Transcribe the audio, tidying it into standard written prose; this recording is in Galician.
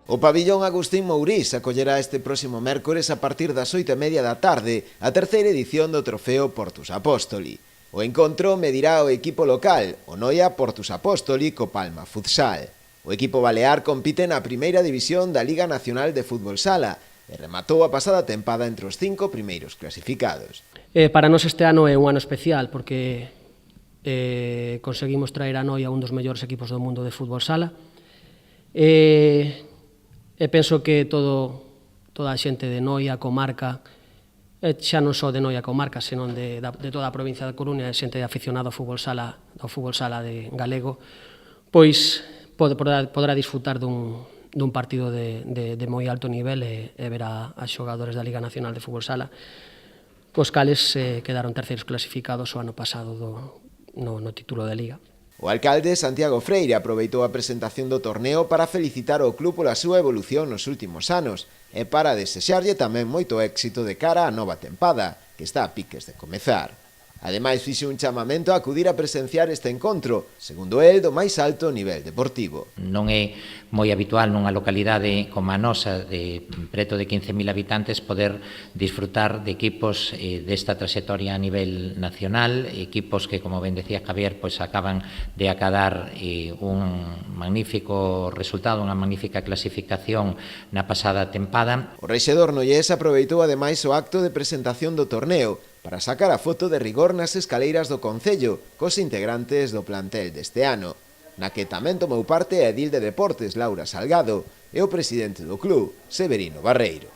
O pabillón Agustín Mourís acollerá este próximo mércores a partir das 8:30 da tarde a terceira edición do Trofeo Portus Apóstoli. O encontro medirá o equipo local, o Noia Portus Apóstoli co Palma Futsal. O equipo balear compite na primeira división da Liga Nacional de Fútbol Sala e rematou a pasada tempada entre os 5 primeiros clasificados. Para nós este ano é un ano especial porque conseguimos traer a Noia un dos mellores equipos do mundo de fútbol sala. E penso que toda a xente de Noia, comarca, xa non só de Noia comarca, senón de toda a provincia da Coruña, e xente aficionada ao fútbol sala de galego, pois poderá disfrutar dun partido de moi alto nivel e ver a xogadores da Liga Nacional de Fútbol Sala, cos cales quedaron terceiros clasificados o ano pasado no título de Liga. O alcalde Santiago Freire aproveitou a presentación do torneo para felicitar o club pola súa evolución nos últimos anos e para desexarlle tamén moito éxito de cara á nova tempada, que está a piques de comezar. Ademais, fixe un chamamento a acudir a presenciar este encontro, segundo el, do máis alto nivel deportivo. Non é moi habitual nunha localidade como a nosa, de preto de 15.000 habitantes, poder disfrutar de equipos desta trayectoria a nivel nacional, equipos que, como ben decía Javier, pois acaban de acadar un magnífico resultado, unha magnífica clasificación na pasada tempada. O rexedor noiés aproveitou ademais o acto de presentación do torneo para sacar a foto de rigor nas escaleiras do Concello cos integrantes do plantel deste ano, na que tamén tomou parte a edil de Deportes Laura Salgado e o presidente do club, Severino Barreiro.